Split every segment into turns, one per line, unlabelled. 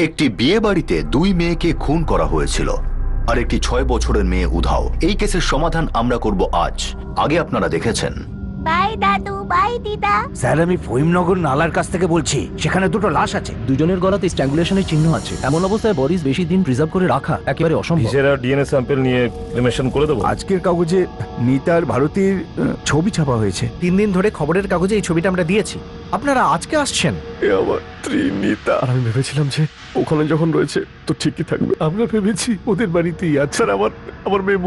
একটি বিয়ে বাড়িতে 2 মেয়েকে খুন করা হয়েছিল আর একটি 6 বছরের মেয়ে উধাও। এই কেসের সমাধান আমরা করব আজ। আগে আপনারা দেখেছেন।
বাই দাদু, বাই দিদা।
স্যার, আমি ফহিমনগর নালার কাছ থেকে বলছি, সেখানে দুটো লাশ আছে।
দুজনের গলাতে স্ট্র্যাঙ্গুলেশনের চিহ্ন আছে। এমন অবস্থায় বডিজ বেশি দিন প্রিজার্ভ করে রাখা একেবারে অসম্ভব।
ভিসেরা ডিএনএ স্যাম্পল নিয়ে ক্রিমেশন করে দেবো।
আজকের কাগজে নিতার ভারতীর ছবি ছাপা হয়েছে।
3 দিন ধরে খবরের কাগজে এই ছবিটা আমরা দিয়েছি। আপনারা আজকে আসছেন?
আমার ত্রিনিতা। আর আমি ভেবেছিলাম যে ওখানে যখন রয়েছে তো ঠিকই থাকবে। আমরা ভেবেছি ওদের বাড়িতেই আছে। আর আমার মেয়ে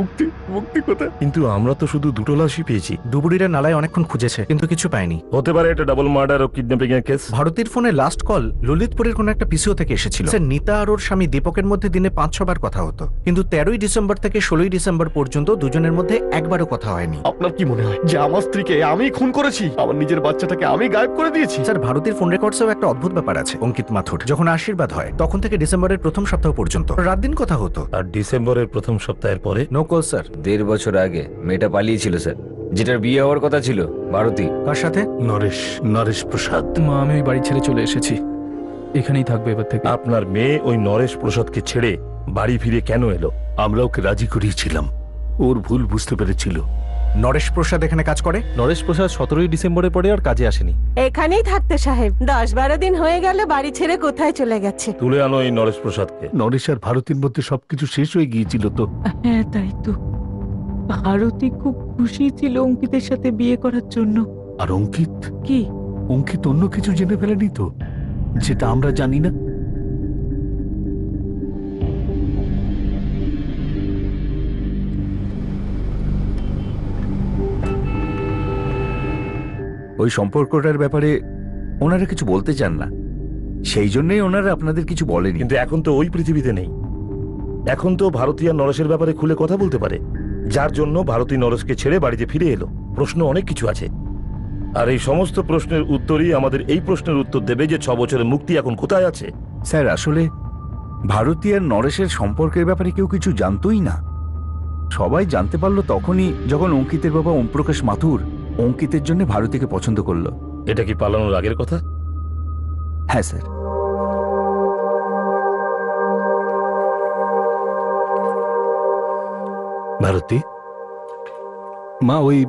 মুক্তি কোথায়?
কিন্তু আমরা তো শুধু দুটো লাশই পেয়েছি।
ডুবুরিরা নালায় অনেকক্ষণ খুঁজেছে কিন্তু কিছু পায়নি।
হতে পারে এটা ডাবল মার্ডার ও কিডন্যাপিং এর কেস।
ভারতীর ফোনে লাস্ট কল ললিতপুরের কোন একটা পিসিও থেকে এসেছিল। স্যার, নিতা আর ওর স্বামী দীপকের মধ্যে দিনে 5-6 বার কথা হতো, কিন্তু 13ই ডিসেম্বর থেকে 16ই ডিসেম্বর পর্যন্ত দুজনের মধ্যে একবারও কথা হয়নি।
আপনার কি মনে হয় যে আমার স্ত্রীকে আমি খুন করেছি? আমার নিজের বাচ্চাটাকে আমি গায়েব করে দিয়েছি?
স্যার, ভারতীর ফোন রেকর্ডসেও একটা অদ্ভুত ব্যাপার আছে। অঙ্কিত মাথুর যখন আশীর্বাদ হয় তখন থেকে ডিসেম্বরের প্রথম সপ্তাহ পর্যন্ত রাত দিন কথা হতো।
আর ডিসেম্বরের প্রথম সপ্তাহের পরে
নো কল স্যার।
1.5 বছর আগে মেয়েটা পালিয়েছিল স্যার, যেটার বিয়ে হওয়ার কথা ছিল। ভারতী।
কার সাথে?
নরেশ প্রসাদ।
মা, আমি ওই বাড়ি ছেড়ে চলে এসেছি, এখানেই থাকবে এবার থেকে।
আপনার মেয়ে ওই নরেশ প্রসাদকে ছেড়ে বাড়ি ফিরে কেন এলো?
আমরা ওকে রাজি করিয়েছিলাম, ওর ভুল বুঝতে পেরেছিল।
নরেশ প্রসাদ এখানে কাজ করে?
নরেশ প্রসাদ 17ই ডিসেম্বরের পরে আর কাজে আসেনি।
এখানেই থাকতে সাহেব। 10-12 দিন হয়ে গেল বাড়ি ছেড়ে কোথায় চলে গেছে।
তুলে আনো এই নরেশ প্রসাদকে।
নরেশ আর ভারতীর মধ্যে সবকিছু শেষ হয়ে গিয়েছিল তো।
হ্যাঁ, তাই তো। ভারতী খুব খুশি ছিল অঙ্কিতের সাথে বিয়ে করার জন্য।
আর অঙ্কিত
কি?
অঙ্কিত অন্য কিছু জেনে ফেলেনি তো, যেটা আমরা জানি না?
ওই সম্পর্কটার ব্যাপারে ওনারা কিছু বলতে চান না, সেই জন্যই ওনারা আপনাদের কিছু বলেনি।
কিন্তু এখন তো ওই পৃথিবীতে নেই। এখন তো ভারতী আর নরেশের ব্যাপারে খুলে কথা বলতে পারে, যার জন্য ভারতী নরেশকে ছেড়ে বাড়িতে ফিরে এলো। প্রশ্ন অনেক কিছু আছে, আর এই সমস্ত প্রশ্নের উত্তরই আমাদের এই প্রশ্নের উত্তর দেবে যে 6 বছরের মুক্তি এখন কোথায় আছে।
স্যার, আসলে ভারতী আর নরেশের সম্পর্কের ব্যাপারে কেউ কিছু জানতোই না। সবাই জানতে পারলো তখনই যখন অঙ্কিতের বাবা ওমপ্রকাশ মাথুর অঙ্কিতের জন্য ভারতীকে পছন্দ করলো।
এটা কি পালানোর আগের কথা?
হ্যাঁ স্যার।
ভারতী মা, ওই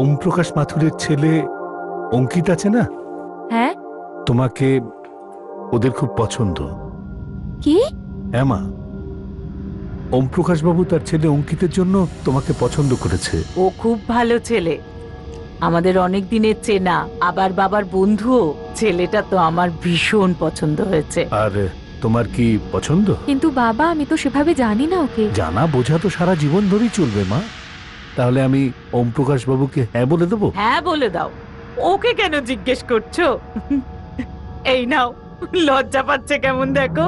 ওমপ্রকাশ মাথুরের ছেলে অঙ্কিত আছে না,
হ্যাঁ।
তোমাকে ওদের খুব পছন্দ।
কি?
হ্যাঁ মা, ওমপ্রকাশ বাবু তার ছেলে অঙ্কিতের জন্য তোমাকে পছন্দ করেছে।
ও খুব ভালো ছেলে, আমাদের অনেক দিনের চেনা, আবার বাবার বন্ধুও। ছেলেটা তো আমার ভীষণ পছন্দ হয়েছে।
আর তোমার কি পছন্দ?
কিন্তু বাবা, আমি তো সেভাবে জানি না ওকে।
জানা বোঝা তো সারা জীবন ধরেই চলবে মা। তাহলে আমি ওমপ্রকাশ বাবুকে হ্যাঁ বলে দেবো?
হ্যাঁ বলে দাও। ওকে কেন জিজ্ঞেস করছো? এই নাও, লজ্জা পাচ্ছে কেমন দেখো।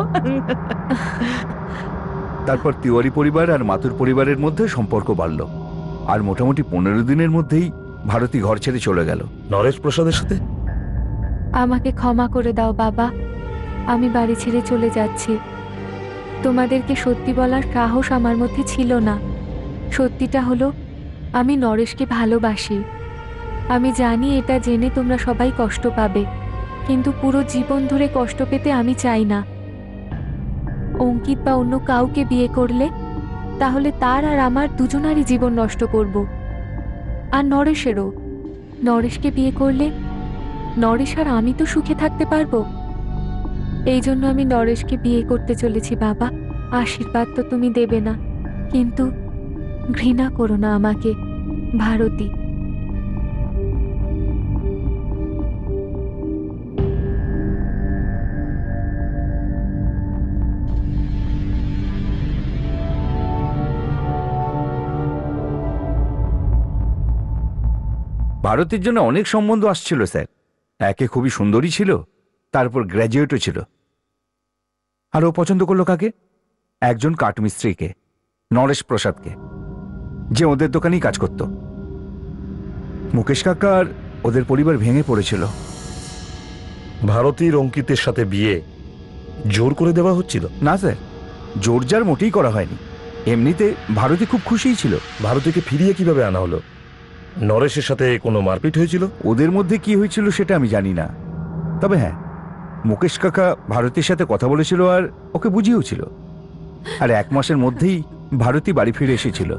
তারপর তিওয়ারি পরিবার আর মাথুর পরিবারের মধ্যে সম্পর্ক বাড়ল, আর মোটামুটি 15 দিনের মধ্যেই ভারতী ঘর ছেড়ে চলে গেল।
নরেশ প্রসাদের সাথে?
আমাকে ক্ষমা করে দাও বাবা, আমি বাড়ি ছেড়ে চলে যাচ্ছি। তোমাদেরকে সত্যি বলার সাহস আমার মধ্যে ছিল না। সত্যিটা হলো, আমি নরেশকে ভালোবাসি। আমি জানি এটা জেনে তোমরা সবাই কষ্ট পাবে, কিন্তু পুরো জীবন ধরে কষ্ট পেতে আমি চাই না। অঙ্কিত বা অন্য কাউকে বিয়ে করলে তাহলে তার আর আমার দুজনারই জীবন নষ্ট করব। আর নরেশেরও। নরেশকে বিয়ে করলে নরেশ আর আমি তো সুখে থাকতে পারবো। এই জন্য আমি নরেশকে বিয়ে করতে চলেছি বাবা। আশীর্বাদ তো তুমি দেবে না, কিন্তু ঘৃণা করো না আমাকে। ভারতী।
ভারতীর জন্য অনেক সম্বন্ধ আসছিল স্যার। একে খুবই সুন্দরী ছিল, তারপর গ্র্যাজুয়েটও ছিল। আর ও পছন্দ করলো কাকে? একজন কাঠমিস্ত্রিকে, নরেশ প্রসাদকে, যে ওদের দোকানেই কাজ করত। মুকেশ কাকার ওদের পরিবার ভেঙে পড়েছিল।
ভারতীর অঙ্কিতের সাথে বিয়ে জোর করে দেওয়া হচ্ছিল?
না স্যার, জোর জার মোটেই করা হয়নি। এমনিতে ভারতী খুব খুশিই ছিল।
ভারতীকে ফিরিয়ে কিভাবে আনা হলো? নরেশের সাথে কোনো মারপিট হয়েছিল?
ওদের মধ্যে কি হয়েছিল সেটা আমি জানি না, তবে হ্যাঁ, মুকেশ কাকা ভারতীর সাথে কথা বলেছিল আর ওকে বুঝিয়েওছিল, আর 1 মাসের মধ্যেই ভারতী বাড়ি ফিরে এসেছিল।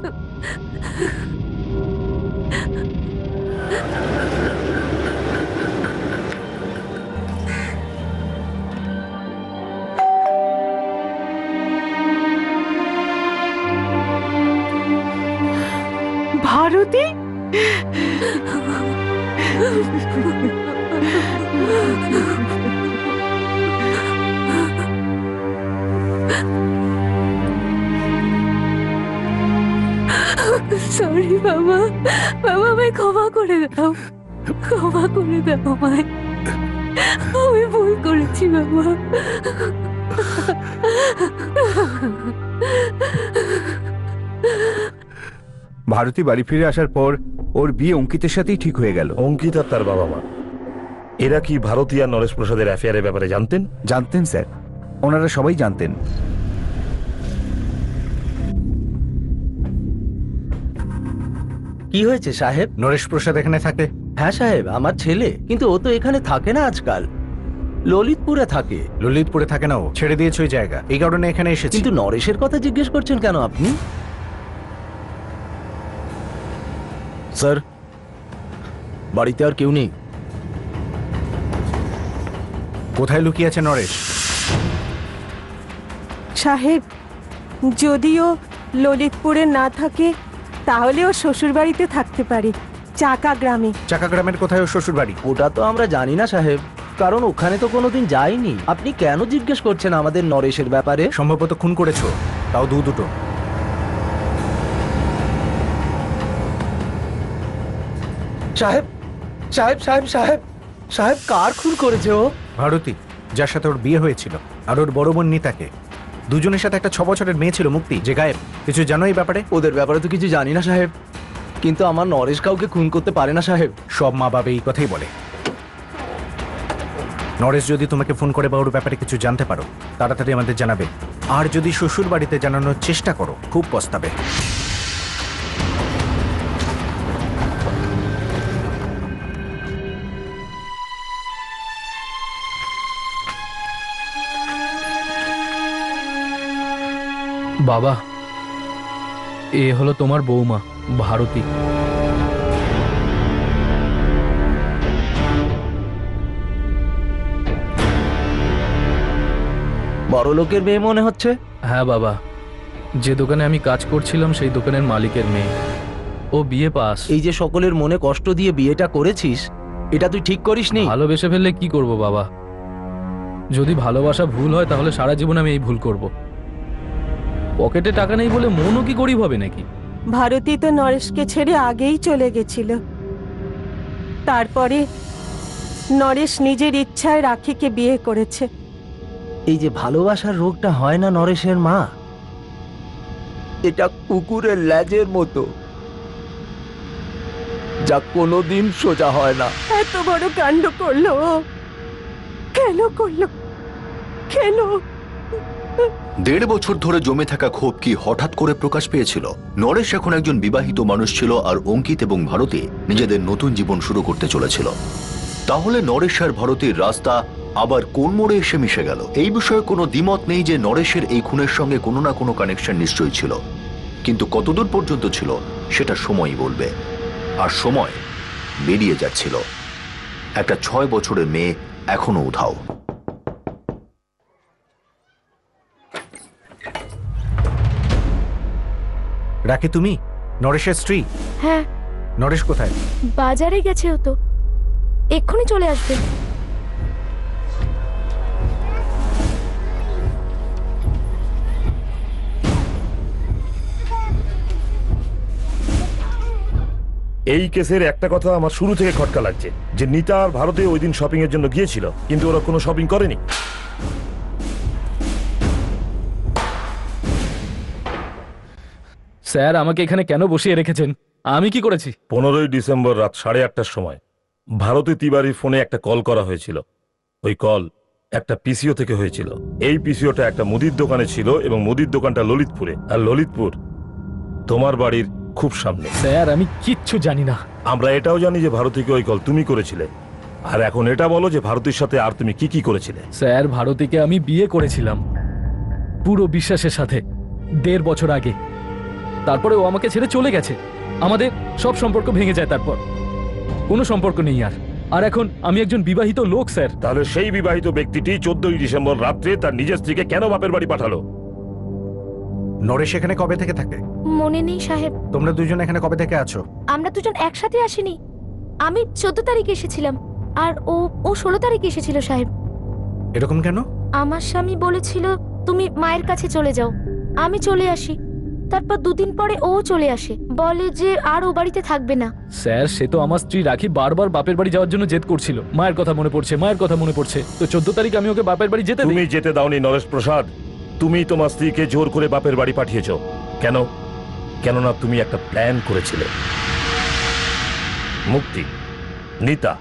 ভারতী,
সরি বাবা, বাবা আমায় ক্ষমা করে দাও, ক্ষমা করে দাও আমায়, আমি ভুল করেছি বাবা।
ভারতী বাড়ি ফিরে আসার পর ওর বিয়ে অঙ্কিতের সাথেই ঠিক হয়ে গেল।
অঙ্কিত আর তার বাবা মা এরা কি ভারতী আর নরেশ প্রসাদের অ্যাফেয়ারের ব্যাপারে জানতেন?
জানতেন স্যার, ওনারা সবাই জানতেন।
কি হয়েছে সাহেব?
নরেশ প্রসাদ এখানে থাকে?
হ্যাঁ সাহেব, আমার ছেলে, কিন্তু ও তো এখানে থাকে না আজকাল, ললিতপুরে থাকে।
ললিতপুরে থাকে না, ও ছেড়ে দিয়েছে ওই জায়গা, এই কারণে এখানে এসেছি।
কিন্তু নরেশের কথা জিজ্ঞেস করছেন কেন আপনি? স্যার, বাড়িতে আর কেউ নেই।
কোথায় লুকিয়ে আছে নরেশ?
সাহেব, যদিও ললিতপুরে না থাকে তাহলে ও শ্বশুর বাড়িতে থাকতে পারে, চাকা গ্রামে।
চাকা গ্রামের কোথায় ওর শ্বশুর বাড়ি?
ওটা তো আমরা জানি না সাহেব, কারণ ওখানে তো কোনোদিন যাইনি। আপনি কেন জিজ্ঞেস করছেন আমাদের নরেশের ব্যাপারে?
সম্ভবত খুন করেছো, তাও দুটো।
সাহেব সাহেব সাহেব সাহেব সাহেব, কার খুন করেছে ও?
ভারতী, যার সাথে ওর বিয়ে হয়েছিল, আর ওর বড় বোন নিতাকে। দুজনের সাথে একটা 6 বছরের মেয়ে ছিল মুক্তি, যে গায়েব। কিছু জানো এই ব্যাপারে?
ওদের ব্যাপারে তো কিছু জানি না সাহেব, কিন্তু আমার নরেশ কাউকে খুন করতে পারে না সাহেব।
সব মা বাবা এই কথাই বলে। নরেশ যদি তোমাকে ফোন করে বা ওর ব্যাপারে কিছু জানতে পারো, তাড়াতাড়ি আমাদের জানাবে। আর যদি শ্বশুর বাড়িতে জানানোর চেষ্টা করো, খুব পস্তাবে।
বাবা, এ হলো তোমার বৌমা ভারতী।
বড় লোকের মেয়ে মনে হচ্ছে।
হ্যাঁ বাবা, যে দোকানে আমি কাজ করছিলাম সেই দোকানের মালিকের মেয়ে। ও বিয়ে পাস।
এই যে সকলের মনে কষ্ট দিয়ে বিয়েটা করেছিস, এটা তুই ঠিক করিসনি।
ভালোবেসে ফেললে কি করব বাবা? যদি ভালোবাসা ভুল হয় তাহলে সারা জীবন আমি এই ভুল করব। পকেটে টাকা নেই বলে মনও কি গরিব হবে নাকি?
ভারতী তো নরেশকে ছেড়ে আগেই চলে গেছিল। তারপরে নরেশ নিজের ইচ্ছায় রাখিকে বিয়ে করেছে।
এই যে ভালোবাসার রোগটা হয় না নরেশের মা, এটা কুকুরের লেজের মতো, যা কোনোদিন সোজা হয় না।
এত বড় কাণ্ড করলো ও। কেন করলো? কেন?
1.5 বছর ধরে জমে থাকা ক্ষোভ কি হঠাৎ করে প্রকাশ পেয়েছিল? নরেশ এখন একজন বিবাহিত মানুষ ছিল, আর অঙ্কিত এবং ভারতী নিজেদের নতুন জীবন শুরু করতে চলেছিল। তাহলে নরেশ আর ভারতীর রাস্তা আবার কোন মোড়ে এসে মিশে গেল? এই বিষয়ে কোনো দ্বিমত নেই যে নরেশের এই খুনের সঙ্গে কোনো না কোনো কানেকশন নিশ্চয়ই ছিল, কিন্তু কতদূর পর্যন্ত ছিল সেটা সময়ই বলবে। আর সময় বেরিয়ে যাচ্ছিল। একটা 6 বছরের মেয়ে এখনো উধাও।
রাখি, তুমি নরেশের স্ত্রী?
হ্যাঁ।
নরেশ কোথায়?
বাজারে গেছে, ও তো এক্ষুনি চলে আসবে।
এই কেসের একটা কথা আমার শুরু থেকে খটকা লাগছে, যে নিতা আর ভারতে ওই দিন শপিং এর জন্য গিয়েছিল, কিন্তু ওরা কোনো শপিং করেনি।
স্যার, আমাকে এখানে কেন বসিয়ে রেখেছেন? আমি কি করেছি?
15ই ডিসেম্বর রাত 8:30টার সময় ভারতী তিওয়ারির ফোনে একটা কল করা হয়েছিল। ওই কল একটা পিসিও থেকে হয়েছিল। এই পিসিওটা একটা মুদির দোকানে ছিল, এবং মুদির দোকানটা ললিতপুরে, আর ললিতপুর তোমার বাড়ির খুব সামনে।
স্যার, আমি কিচ্ছু জানি না।
আমরা এটাও জানি যে ভারতীকে ওই কল তুমি করেছিলে, আর এখন এটা বলো যে ভারতীর সাথে আর তুমি কি কি করেছিলে?
স্যার, ভারতীকে আমি বিয়ে করেছিলাম পুরো বিশ্বাসের সাথে 1.5 বছর আগে। তারপরে ও আমাকে ছেড়ে চলে গেছে। আমাদের সব সম্পর্ক ভেঙে যায়, তারপর কোনো সম্পর্ক নেই আর। আর এখন আমি একজন বিবাহিত লোক স্যার।
তাহলে সেই বিবাহিত ব্যক্তিটি 14ই ডিসেম্বর রাত্রে তার নিজের স্ত্রীকে কেন বাপের বাড়ি পাঠালো?
নরেশ এখানে কবে থেকে থাকে?
মনে নেই সাহেব।
তোমরা দুজন এখানে কবে থেকে আছো?
আমরা দুজন একসাথে আসিনি। আমি 14 তারিখে এসেছিলাম আর ও 16 তারিখে এসেছিল সাহেব।
এরকম কেন?
আমার স্বামী বলেছিল তুমি মায়ের কাছে চলে যাও, আমি চলে আসি। তারপর 2 দিন পরে ও চলে আসে, বলে যে আর ও বাড়িতে থাকবে না।
স্যার, সে তো আমার স্ত্রী রাখি বারবার বাপের বাড়ি যাওয়ার জন্য জেদ করছিল। মায়ের কথা মনে পড়ছে, মায়ের কথা মনে পড়ছে। তো 14 তারিখ আমি ওকে বাপের বাড়ি যেতে
তুমি যেতে দাওনি নরেশ প্রসাদ। তুমি তোমার স্ত্রীকে জোর করে বাপের বাড়ি পাঠিয়েছো। কেন? কেননা তুমি একটা প্ল্যান করেছিলে। মুক্তি, নিতা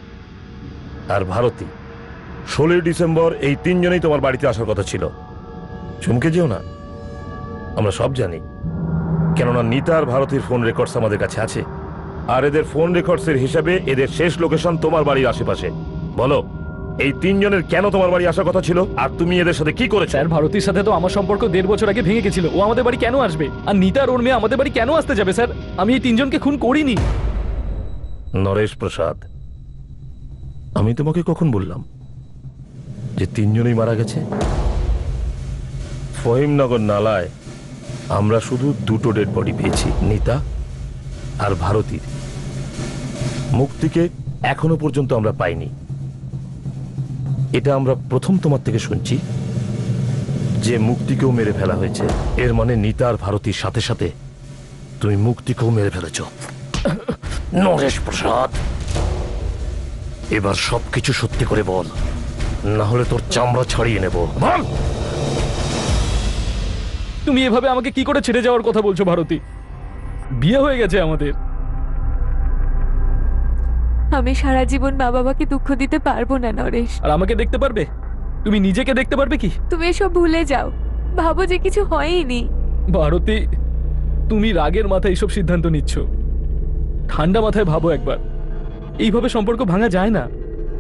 আর ভারতী 16 ডিসেম্বর এই 3 জনেই তোমার বাড়িতে আসার কথা ছিল। চমকে যেও না, আমরা সব জানি। কেননা নিতা আর ভারতীর ফোন রেকর্ডস আমাদের কাছে আছে, আর এদের ফোন রেকর্ডসের হিসাবে এদের শেষ লোকেশন তোমার বাড়ির আশেপাশে। বলো, এই 3 জনের কেন তোমার বাড়ি আসার কথা ছিল, আর তুমি এদের সাথে কি করেছো?
স্যার, ভারতীর সাথে তো আমার সম্পর্ক 1.5 বছর আগে ভেঙে গেছিল। ও আমাদের বাড়ি কেন আসবে? আর নিতা আর ওর মেয়ে আমাদের বাড়ি কেন আসতে যাবে? স্যার, আমি এই 3 জনকে খুন করিনি।
নরেশ প্রসাদ, আমি তোমাকে কখন বললাম যে 3 জনই মারা গেছে? ফহিমনগর নালায় আমরা শুধু 2টো ডেড বডি পেয়েছি, নিতা আর ভারতীর। মুক্তিকে এখনো পর্যন্ত আমরা পাইনি। এটা আমরা প্রথম তোমার থেকে শুনছি যে মুক্তিকেও মেরে ফেলা হয়েছে। এর মানে নিতা আর ভারতীর সাথে সাথে তুমি মুক্তিকেও মেরে ফেলেছ। নরেশ প্রসাদ, এবার সবকিছু সত্যি করে বল, না হলে তোর চামড়া ছাড়িয়ে নেব। বল।
তুমি এভাবে আমাকে কি করে ছেড়ে যাওয়ার কথা বলছো ভারতী? বিয়ে হয়ে গেছে আমাদের।
আমি সারা জীবন মা বাবাকে দুঃখ দিতে পারবো না নরেশ।
আর আমাকে দেখতে পারবে? তুমি নিজেকে দেখতে পারবে কি?
তুমি এসব ভুলে যাও, ভাবো যে কিছু হয়নি।
ভারতী, তুমি রাগের মাথায় এইসব সিদ্ধান্ত নিচ্ছ। ঠান্ডা মাথায় ভাবো একবার, এইভাবে সম্পর্ক ভাঙা যায় না।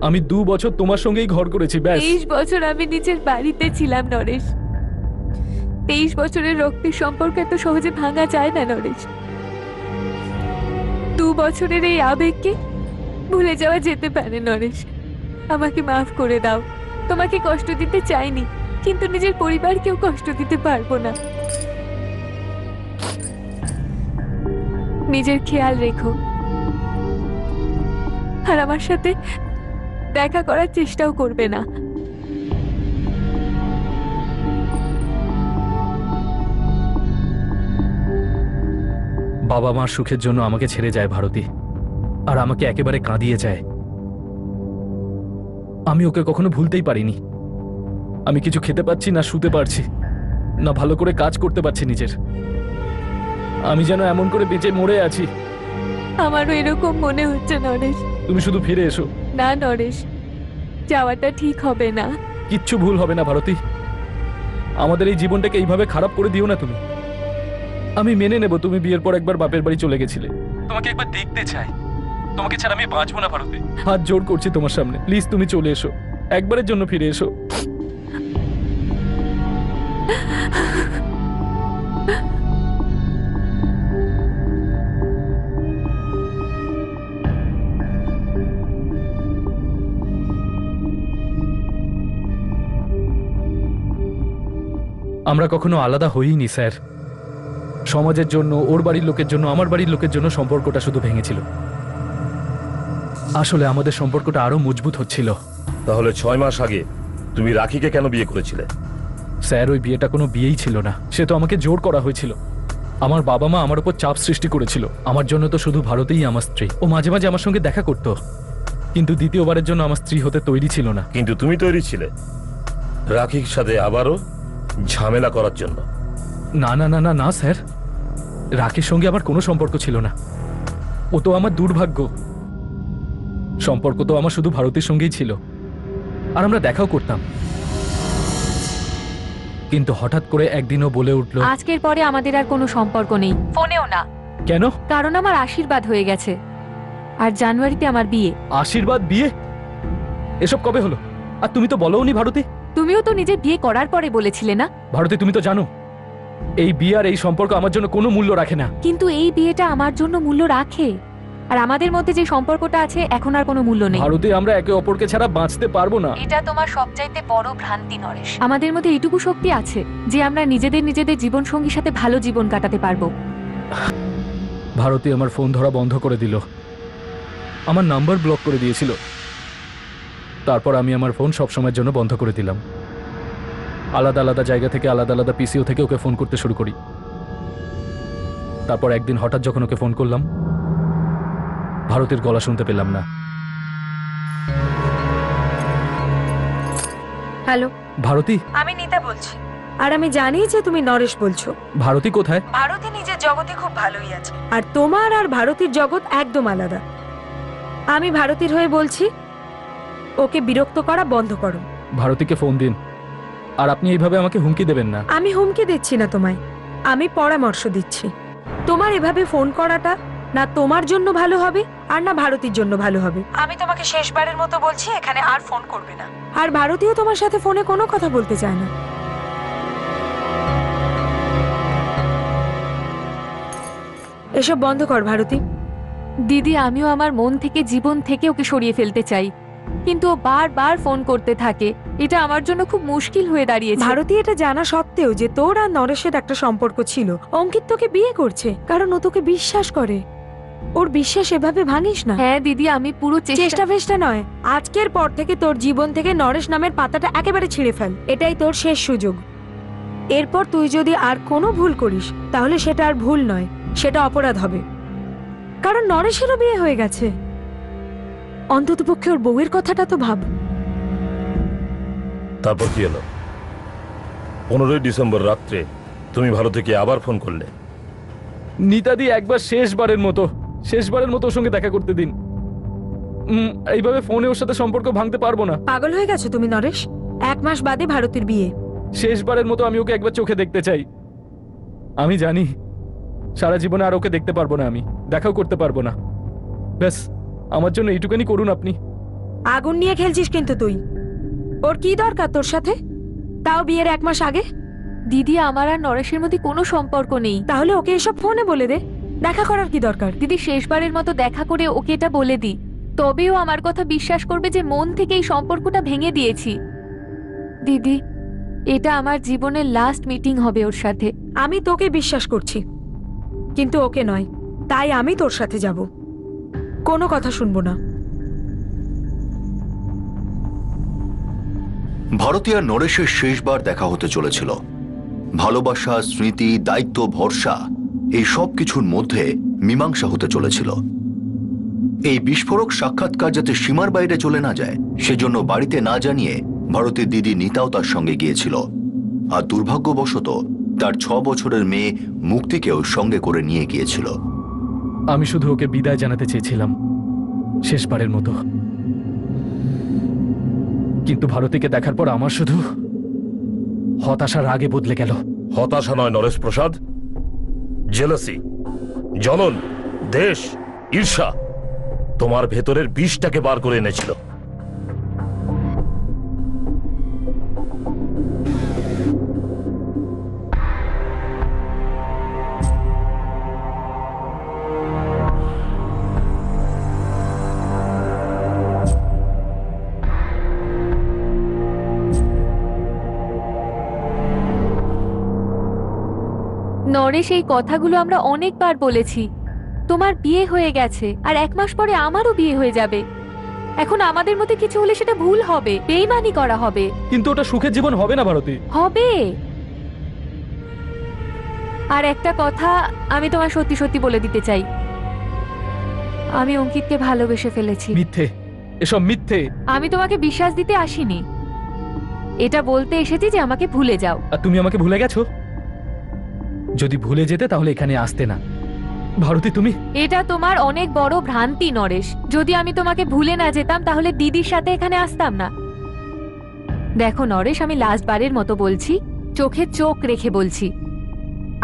আমি 2 বছর তোমার সঙ্গেই ঘর করেছি, ব্যাস।
23 বছর আমি নিজের বাড়িতে ছিলাম নরেশ। 23 বছরের রক্তের সম্পর্ক এত সহজে ভাঙা যায় না নরেশ। 2 বছরের এই আবেগকে ভুলে যাওয়া যেতে পারে নরেশ। আমাকে মাফ করে দাও। তোমাকে কষ্ট দিতে চাইনি, কিন্তু নিজের পরিবারকেও কষ্ট দিতে পারবো না। নিজের খেয়াল রেখো, আর আমার সাথে দেখা করার চেষ্টাও করবে না।
বাবা মার সুখের জন্য আমাকে ছেড়ে যায় ভারতী, আর আমাকে একেবারে কাঁদিয়ে যায়। আমি ওকে কখনো ভুলতেই পারিনি। আমি কিছু খেতে পাচ্ছি না, শুতে পারছি না, ভালো করে কাজ করতে পারছি নিজের। আমি যেন এমন করে বেঁচে মরে আছি।
আমারও এরকম মনে হচ্ছে নরেশ।
তুমি শুধু ফিরে এসো।
না নরেশ, যাওয়াটা ঠিক হবে না।
কিচ্ছু ভুল হবে না ভারতী। আমাদের এই জীবনটাকে এইভাবে খারাপ করে দিও না তুমি। আমি মেনে নেব তুমি বিয়ের পর একবার বাপের বাড়ি চলে গেছিলে। তোমাকে একবার দেখতে চাই। তোমাকে ছাড়া আমি বাঁচবো না ভারতী। হাত জোড় করছি তোমার সামনে, প্লিজ তুমি চলে এসো, একবারের জন্য ফিরে এসো। আমরা কখনো আলাদা হইনি স্যার। সমাজের জন্য, ওর বাড়ির লোকের জন্য, আমার বাড়ির লোকের জন্য সম্পর্কটা শুধু ভেঙেছিল। আসলে আমাদের সম্পর্কটা আরো মজবুত হচ্ছিল।
তাহলে 6 মাস আগে তুমি রাখিকে কেন বিয়ে করেছিলে?
স্যার, ওই বিয়েটা কোনো বিয়েই ছিল না। সে তো আমাকে জোর করা হয়েছিল। আমার বাবা মা আমার উপর চাপ সৃষ্টি করেছিল। আমার জন্য তো শুধু ভারতেই আমার স্ত্রী। ও মাঝে মাঝে আমার সঙ্গে দেখা করতো, কিন্তু দ্বিতীয়বারের জন্য আমার স্ত্রী হতে তৈরি ছিল না।
কিন্তু তুমি তৈরি ছিলে রাখির সাথে আবারও ঝামেলা করার জন্য।
না না না না না স্যার, রাখির সঙ্গে আমার কোনো সম্পর্ক ছিল না। ও তো আমার দুর্ভাগ্য। সম্পর্ক তো আমার শুধু ভারতের সঙ্গেই ছিল, আর আমরা দেখাও করতাম। কিন্তু হঠাৎ করে একদিনও বলে উঠলো,
আজকের পরে আমাদের আর কোনো সম্পর্ক নেই, ফোনেও না।
কেন?
কারণ আমার আশীর্বাদ হয়ে গেছে, আর জানুয়ারিতে আমার বিয়ে।
আশীর্বাদ? বিয়ে? এসব কবে হলো? আর তুমি তো বলোনি ভারতী।
তুমিও তো নিজে বিয়ে করার পরে বলেছিলে না?
ভারতী, তুমি তো জানো এই বিয়ে আর এই সম্পর্ক আমার জন্য কোনো মূল্য রাখে না।
কিন্তু এই বিয়েটা আমার জন্য মূল্য রাখে। আর আমাদের মধ্যে যে সম্পর্কটা আছে এখন আর কোনো মূল্য নেই।
ভারতী, আমরা একে অপরকে ছাড়া বাঁচতে পারবো না।
এটা তোমার সবচাইতে বড় ভ্রান্তি নরেশ। আমাদের মধ্যে এইটুকু শক্তি আছে যে আমরা নিজেদের জীবন সঙ্গীর সাথে ভালো জীবন কাটাতে পারবো।
ভারতী আমার ফোন ধরা বন্ধ করে দিল, আমার নাম্বার ব্লক করে দিয়েছিল। তারপর আমি আমার ফোন সবসময়ের জন্য বন্ধ করে দিলাম। আলাদা আলাদা জায়গা থেকে আলাদা আলাদা পিসিও থেকে ওকে ফোন করতে শুরু করি। তারপর একদিন হঠাৎ যখন ওকে ফোন করলাম, ভারতীর গলা শুনতে পেলাম না।
হ্যালো
ভারতী,
আমি নিতা বলছি। আর আমি জানি যে তুমি নরেশ বলছো।
ভারতী কোথায়?
ভারতী নিজের জগতে খুব ভালোই আছে, আর তোমার আর ভারতীর জগৎ একদম আলাদা। আমি ভারতীর হয়ে বলছি, ওকে বিরক্ত করা বন্ধ করো।
ভারতীকে ফোন দিন। আর আপনি এইভাবে আমাকে হুমকি দেবেন না।
আমি হুমকি দিচ্ছি না তোমায়, আমি পরামর্শ দিচ্ছি। তোমার এভাবে ফোন করাটা না তোমার জন্য ভালো হবে আর না ভারতীর জন্য ভালো হবে। আমি তোমাকে শেষবারের মতো বলছি, এখানে আর ফোন করবে না। আর ভারতীও তোমার সাথে ফোনে কোনো কথা বলতে চায় না। এসব বন্ধ কর ভারতী।
দিদি, আমিও আমার মন থেকে জীবন থেকে ওকে সরিয়ে ফেলতে চাই, কিন্তু ও বারবার ফোন করতে থাকে। এটা আমার জন্য খুব মুশকিল হয়ে দাঁড়িয়েছে।
ভারতী এটা জানা সত্ত্বেও যে তোর আর নরেশের একটা সম্পর্ক ছিল, অঙ্কিত তোকে বিয়ে করছে কারণ ও তোকে বিশ্বাস করে। ওর বিশ্বাস এভাবে ভাঙিস না।
হ্যাঁ দিদি, আমি পুরো
চেষ্টা ফেষ্টা নয়, আজকের পর থেকে তোর জীবন থেকে নরেশ নামের পাতাটা একেবারে ছিঁড়ে ফেল। এটাই তোর শেষ সুযোগ। এরপর তুই যদি আর কোনো ভুল করিস তাহলে সেটা আর ভুল নয়, সেটা অপরাধ হবে। কারণ নরেশেরও বিয়ে হয়ে গেছে। অন্ততপক্ষে ওর বউয়ের কথাটা তো ভাব।
তারপর কি হলো? 15ই ডিসেম্বর রাত্রে তুমি ভারতীকে আবার ফোন করলে।
নিতাদি, একবার শেষবারের মতো ওর সঙ্গে দেখা করতে দিন। এইভাবে ফোনে ওর সাথে সম্পর্ক ভাঙতে পারবো না।
পাগল হয়ে গেছো তুমি নরেশ? 1 মাস বাদে ভারতীর বিয়ে।
শেষবারের মতো আমি ওকে একবার চোখে দেখতে চাই। আমি জানি সারা জীবনে আর ওকে দেখতে পারবো না, আমি দেখাও করতে পারবো না। ব্যাস আমার জন্য এইটুকুনি করুন আপনি।
আগুন নিয়ে খেলছিস কিন্তু তুই। ওর কি দরকার তোর সাথে, তাও বিয়ের 1 মাস আগে?
দিদি, আমার আর নরেশের মধ্যে কোনো সম্পর্ক নেই।
তাহলে ওকে এসব ফোনে বলে দে। দেখা করার কি দরকার?
দিদি, শেষবারের মতো দেখা করে ওকে এটা বলে দি, তবেও আমার কথা বিশ্বাস করবে যে মন থেকে এই সম্পর্কটা ভেঙে দিয়েছি। দিদি, এটা আমার জীবনের লাস্ট মিটিং হবে ওর সাথে।
আমি তোকে বিশ্বাস করছি, কিন্তু ওকে নয়। তাই আমি তোর সাথে যাব, কোনো কথা শুনবো না।
ভারতী আর নরেশের শেষবার দেখা হতে চলেছিল। ভালোবাসা, স্মৃতি, দায়িত্ব, ভরসা, এই সব কিছুর মধ্যে মীমাংসা হতে চলেছিল। এই বিস্ফোরক সাক্ষাৎকার যাতে সীমার বাইরে চলে না যায়, সেজন্য বাড়িতে না জানিয়ে ভারতীর দিদি নিতাও তার সঙ্গে গিয়েছিল। আর দুর্ভাগ্যবশত তার 6 বছরের মেয়ে মুক্তিকেও সঙ্গে করে নিয়ে গিয়েছিল।
আমি শুধু ওকে বিদায় জানাতে চেয়েছিলাম, শেষবারের মতো। কিন্তু ভারতীকে দেখার পর আমার শুধু হতাশার আগে বদলে গেল।
হতাশা নয় নরেশ প্রসাদ, জেলাসি, জ্বলন, দেশ, ঈর্ষা তোমার ভেতরের বিষটাকে বার করে এনেছিল।
নরেশ, এই কথাগুলো আমরা অনেকবার বলেছি। তোমার বিয়ে হয়ে গেছে, আর 1 মাস পরে আমারও বিয়ে হয়ে যাবে। এখন আমাদের মধ্যে কিছু হলে সেটা ভুল হবে, বেইমানি করা হবে।
কিন্তু ওটা সুখের জীবন হবে না ভারতী।
হবে। আর একটা কথা আমি তোমায় সত্যি সত্যি বলে দিতে চাই, আমি অঙ্কিতকে ভালোবেসে ফেলেছি।
মিথ্যে, এসব মিথ্যে।
আমি তোমাকে বিশ্বাস দিতে আসিনি, এটা বলতে এসেছি যে আমাকে ভুলে যাও।
আর তুমি আমাকে ভুলে গেছো? যদি ভুলে যেতে তাহলে এখানে আসতে না। ভারতী, তুমি
এটা তোমার অনেক বড় ভ্রান্তি নরেশ। যদি আমি তোমাকে ভুলে না যেতাম তাহলে দিদির সাথে এখানে আসতাম না। দেখো নরেশ, আমি লাস্ট বারের মতো বলছি, চোখে চোখ রেখে বলছি,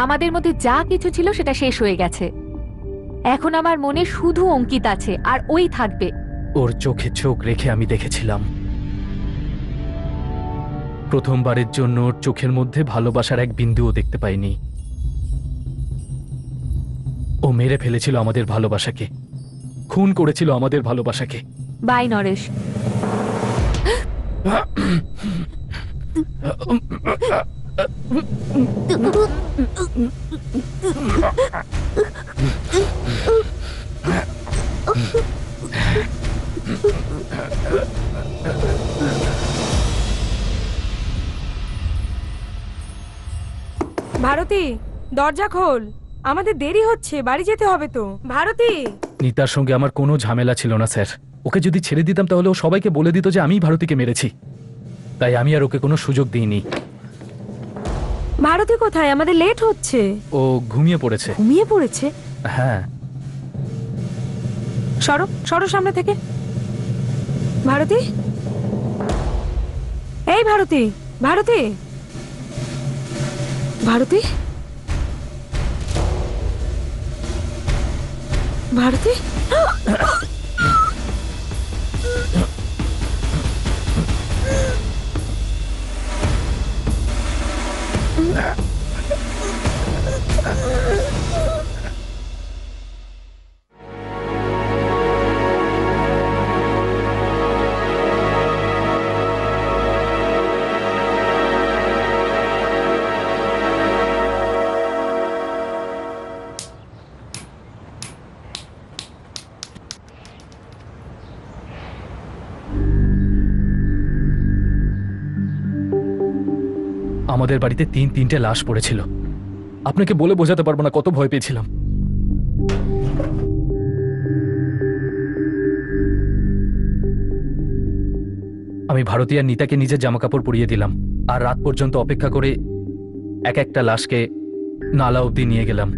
আমাদের মধ্যে যা কিছু ছিল সেটা শেষ হয়ে গেছে। এখন আমার মনে শুধু অঙ্কিত আছে, আর ওই থাকবে।
ওর চোখে চোখ রেখে আমি দেখেছিলাম প্রথমবারের জন্য ওর চোখের মধ্যে ভালোবাসার এক বিন্দুও দেখতে পাইনি। ও মেরে ফেলেছিল আমাদের ভালোবাসাকে, খুন করেছিল আমাদের ভালোবাসাকে।
বাই নরেশ।
ভারতী, দরজা খোল, আমাদের দেরি হচ্ছে, বাড়ি যেতে হবে তো। ভারতী।
নিতার সঙ্গে আমার কোনো ঝামেলা ছিল না স্যার। ওকে যদি ছেড়ে দিতাম তাহলে ও সবাইকে বলে দিত যে আমিই ভারতীকে মেরেছি। তাই আমি আর ওকে কোনো সুযোগ দিইনি।
ভারতী কোথায়? আমাদের লেট হচ্ছে।
ও ঘুমিয়ে পড়েছে।
ঘুমিয়ে পড়েছে?
হ্যাঁ।
সরো সরো সামনে থেকে। ভারতী, এই ভারতী, ভারতী, ভারতী, ভারতী।
আমাদের বাড়িতে তিনটে লাশ পড়েছিল। আপনাকে বলে বোঝাতে পারবো না কত ভয় পেয়েছিলাম। আমি ভারতী আর নিতাকে নিজের জামাকাপড় পরিয়ে দিলাম, আর রাত পর্যন্ত অপেক্ষা করে এক একটা লাশকে নালা অবধি নিয়ে গেলাম।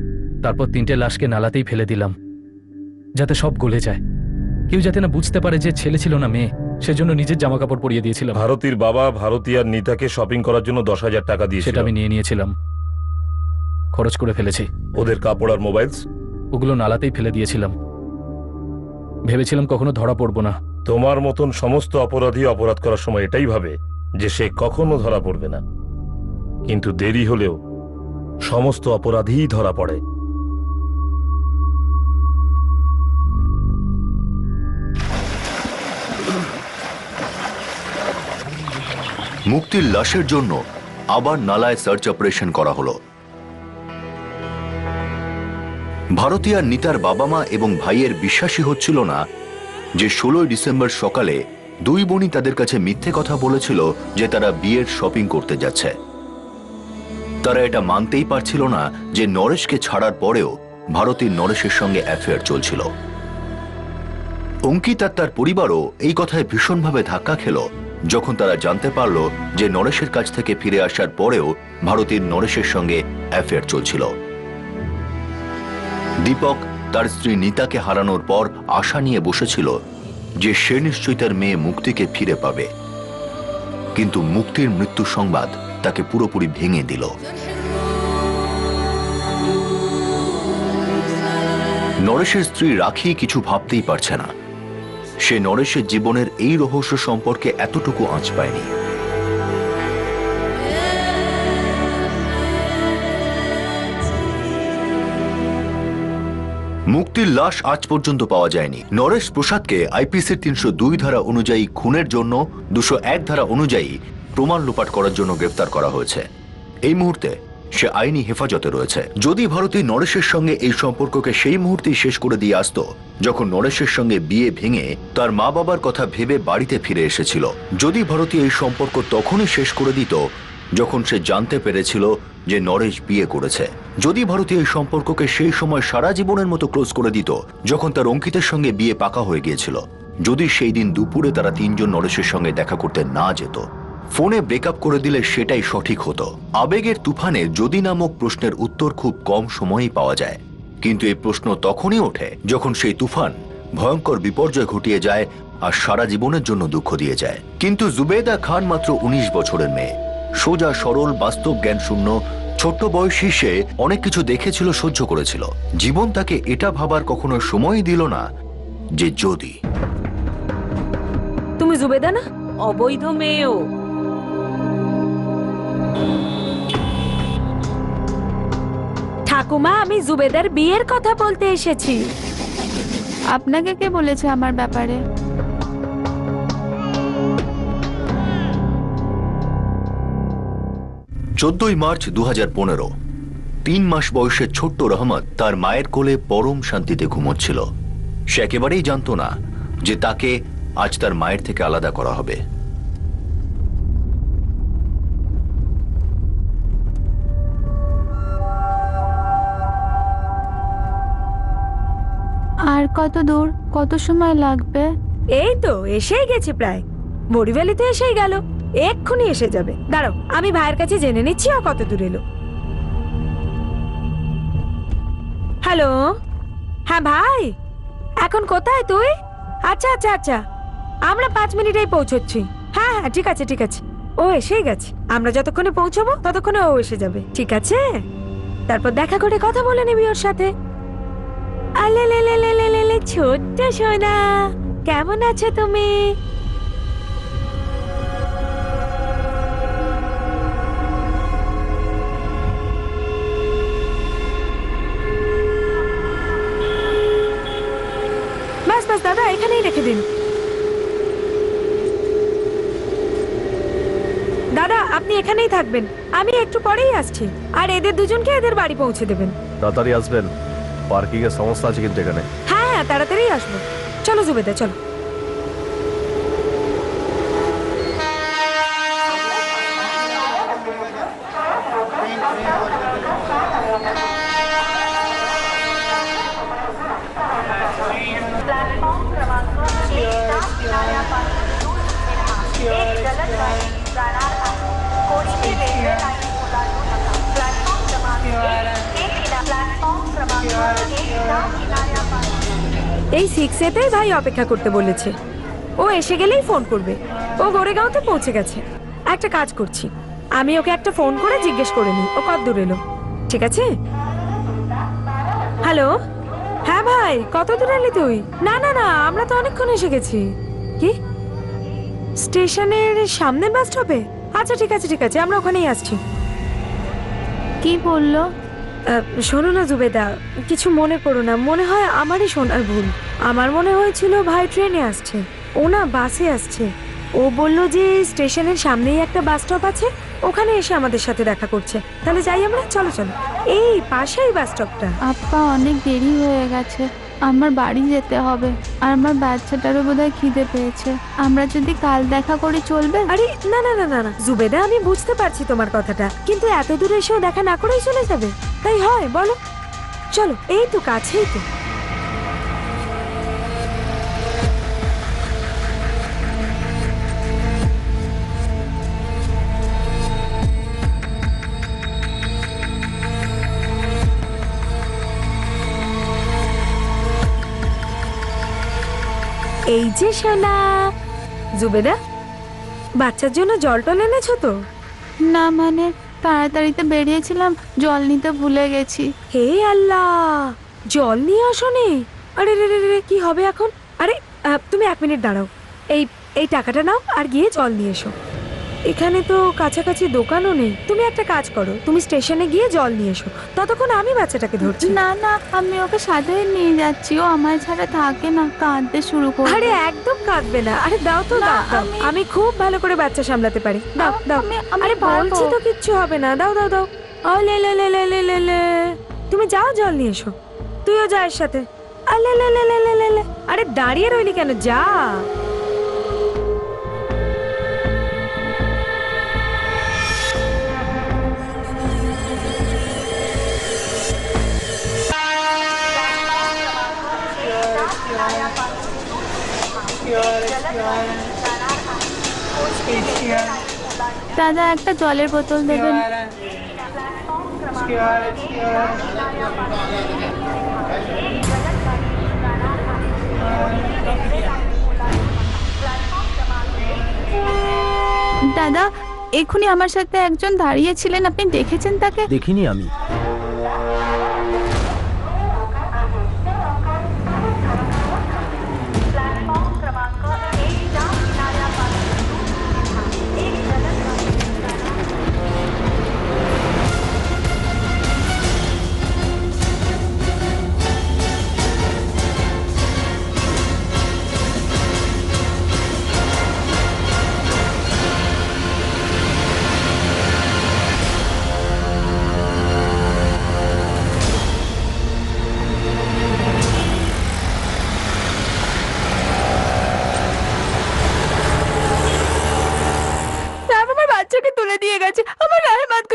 তারপর 3টে লাশকে নালাতেই ফেলে দিলাম, যাতে সব গলে যায়। কেউ যাতে না বুঝতে পারে যে ছেলে ছিল না মেয়ে, সেজন্য নিজের জামাকাপড় পরিয়ে দিয়েছিলাম।
ভারতীর বাবা ভারতী আর নিতাকে শপিং করার জন্য 10,000 টাকা দিয়েছিল।
সেটা আমি নিয়ে নিয়েছিলাম, খরচ করে ফেলেছি।
ওদের কাপড় আর মোবাইলস?
ওগুলো নালাতেই ফেলে দিয়েছিলাম, ভেবেছিলাম কখনো ধরা পড়বো না।
তোমার মতন সমস্ত অপরাধী অপরাধ করার সময় এটাই ভাবে যে সে কখনো ধরা পড়বে না, কিন্তু দেরি হলেও সমস্ত অপরাধীই ধরা পড়ে।
মুক্তির লাশের জন্য আবার নালায় সার্চ অপারেশন করা হলো। ভারতী আর নিতার বাবা মা এবং ভাইয়ের বিশ্বাসই হচ্ছিল না যে 16 ডিসেম্বর সকালে দুই বোনই তাদের কাছে মিথ্যে কথা বলেছিল যে তারা বিয়ের শপিং করতে যাচ্ছে। তারা এটা মানতেই পারছিল না যে নরেশকে ছাড়ার পরেও ভারতীর নরেশের সঙ্গে অ্যাফেয়ার চলছিল। অঙ্কিত আর তার পরিবারও এই কথায় ভীষণভাবে ধাক্কা খেল যখন তারা জানতে পারল যে নরেশের কাছ থেকে ফিরে আসার পরেও ভারতীর নরেশের সঙ্গে অ্যাফেয়ার চলছিল। দীপক তার স্ত্রী নিতাকে হারানোর পর আশা নিয়ে বসেছিল যে সে নিশ্চয়ই তার মেয়ে মুক্তিকে ফিরে পাবে, কিন্তু মুক্তির মৃত্যু সংবাদ তাকে পুরোপুরি ভেঙে দিল। নরেশের স্ত্রী রাখি কিছু ভাবতেই পারছে না। সে নরেশের জীবনের এই রহস্য সম্পর্কে এতটুকু আঁচ পায়নি। মুক্তির লাশ আজ পর্যন্ত পাওয়া যায়নি। নরেশ প্রসাদকে আইপিসির 302 ধারা অনুযায়ী খুনের জন্য, 201 ধারা অনুযায়ী প্রমাণ লোপাট করার জন্য গ্রেফতার করা হয়েছে। এই মুহূর্তে সে আইনি হেফাজতে রয়েছে। যদি ভারতী নরেশের সঙ্গে এই সম্পর্ককে সেই মুহূর্তেই শেষ করে দিয়ে আসতো যখন নরেশের সঙ্গে বিয়ে ভেঙে তার মা বাবার কথা ভেবে বাড়িতে ফিরে এসেছিল, যদি ভারতী এই সম্পর্ক তখনই শেষ করে দিত যখন সে জানতে পেরেছিল যে নরেশ বিয়ে করেছে, যদি ভারতী এই সম্পর্ককে সেই সময় সারা জীবনের মতো ক্লোজ করে দিত যখন তার অঙ্কিতের সঙ্গে বিয়ে পাকা হয়ে গিয়েছিল, যদি সেই দিন দুপুরে তারা 3 জন নরেশের সঙ্গে দেখা করতে না যেত, ফোনে ব্রেকআপ করে দিলে সেটাই সঠিক হতো। আবেগের তুফানে যদি নামক প্রশ্নের উত্তর খুব কম সময়েই পাওয়া যায়, কিন্তু এই প্রশ্ন তখনই ওঠে যখন সেই তুফান ভয়ঙ্কর বিপর্যয় ঘটিয়ে যায় আর সারা জীবনের জন্য দুঃখ দিয়ে যায়। কিন্তু জুবেদা খান মাত্র 19 বছরের মেয়ে, সোজা সরল, বাস্তব জ্ঞান শূন্য। ছোট্ট বয়সী সে অনেক কিছু দেখেছিল, সহ্য করেছিল। জীবন তাকে এটা ভাবার কখনো সময়ই দিল না যে যদি।
তুমি জুবেদা না?
অবৈধ মেয়েও।
ঠাকুমা, আমি জুবেদার বিয়ের কথা বলতে এসেছি।
আপনাকে কে বলেছে আমার ব্যাপারে?
14 মার্চ 2015। 3 মাস বয়সের ছোট্ট রহমত তার মায়ের কোলে পরম শান্তিতে ঘুমোচ্ছিল। সে একেবারেই জানতো না যে তাকে আজ তার মায়ের থেকে আলাদা করা হবে।
আর কত দূর, কত সময় লাগবে?
এই তো এসেই গেছে, প্রায় বড়িভ্যালিতে এসেই গেল, এক্ষুনি এসে যাবে। দাঁড়াও, আমি ভাইয়ের কাছে জেনে নিচ্ছি ও কত দূর এলো। হ্যালো, হ্যাঁ ভাই, এখন কোথায় তুই? আচ্ছা আচ্ছা আচ্ছা, আমরা 5 মিনিটেই পৌঁছচ্ছি। হ্যাঁ হ্যাঁ, ঠিক আছে ঠিক আছে, ও এসেই গেছে। আমরা যতক্ষণে পৌঁছাবো ততক্ষণে ও এসে যাবে, ঠিক আছে? তারপর দেখা করে কথা বলে নিবি ওর সাথে। আলে লে লে লে লে লে লে, ছোট্ট সোনা, কেমন আছো তুমি? বাস বাস দাদা, এখানেই রেখে দিন। দাদা, আপনি এখানেই থাকবেন, আমি একটু পরেই আসছি। আর এদের দুজনকে এদের বাড়ি পৌঁছে দেবেন।
তাড়াতাড়ি আসবেন, পার্কিং এর সমস্যা আছে কিন্তু এখানে।
হ্যাঁ হ্যাঁ, তাড়াতাড়ি আসবো। চলো জুবেদা, চলো। এই 6-এতেই ভাই অপেক্ষা করতে বলেছে। ও এসে গেলেই ফোন করবে। ও গোরেগাঁওতে পৌঁছে গেছে। একটা কাজ করছি, আমি ওকে একটা ফোন করে জিজ্ঞেস করে নিই ও কত দূর এলো, ঠিক আছে? হ্যালো, হ্যাঁ ভাই, কত দূর এলি তুই? না না না, আমরা তো অনেকক্ষণ এসে গেছি। কি, স্টেশনের সামনের বাস স্টপে? আচ্ছা ঠিক আছে ঠিক আছে, আমরা ওখানেই আসছি।
কি বললো?
শোনো না জুবেদা, কিছু মনে করো না, মনে হয় আমারই শোনার ভুল। আমার মনে হয়েছিল ভাই ট্রেনে আসছে, ও না বাসে আসছে। ও বলল যে স্টেশনের সামনেই একটা বাস স্টপ আছে, ওখানে এসে আমাদের সাথে দেখা করছে। তাহলে যাই আমরা, চলো চলো, এই পাশেই বাস স্টপটা।
আপা, অনেক দেরি হয়ে গেছে, আমার বাড়ি যেতে হবে। আর আমার বাচ্চাটারও বোধহয় খিদে পেয়েছে। আমরা যদি কাল দেখা করি চলবে?
আরে না না না না না জুবেদা, আমি বুঝতে পারছি তোমার কথাটা, কিন্তু এত দূরে এসেও দেখা না করেই চলে যাবে, তাই হয় বলো? চলো, এই তো কাছেই তো। এই যে সোনা। জুবেদা, বাচ্চার জন্য জল টল এনেছো তো?
না, মানে তাড়াতাড়িতে বেরিয়েছিলাম, জল নিতে ভুলে গেছি।
হে আল্লাহ, জল নিয়ে আসোনি? আরে রে রে রে, কি হবে এখন? আরে তুমি 1 মিনিট দাঁড়াও, এই টাকাটা নাও আর গিয়ে জল নিয়ে এসো। এখানে তো কাছাকাছি দোকানও নেই। তুমি একটা কাজ করো, তুমি স্টেশনে গিয়ে জল নিয়ে এসো, ততক্ষণ আমি বাচ্চাটাকে ধরছি।
না না, আমি ওকে সাথে নিয়ে যাচ্ছি, ও আমার ছাড়া থাকে না, কাঁদতে শুরু করে।
আরে একদম কাঁদবে না, আরে দাও তো, দাও দাও, আমি খুব ভালো করে বাচ্চা সামলাতে পারি, দাও দাও। আরে বলছি তো কিচ্ছু হবে না, দাও দাও দাও। ও লে লে লে লে লে লে লে, তুমি যাও জল নিয়ে এসো, তুইও যা এর সাথে। আলে লে লে লে লে লে, আরে দাঁড়িয়ে রইলি কেন, যা।
দাদা, একটা জলের বোতল দেবেন? দাদা, এক্ষুনি আমার সাথে একজন দাঁড়িয়েছিলেন, আপনি দেখেছেন তাকে?
দেখিনি আমি।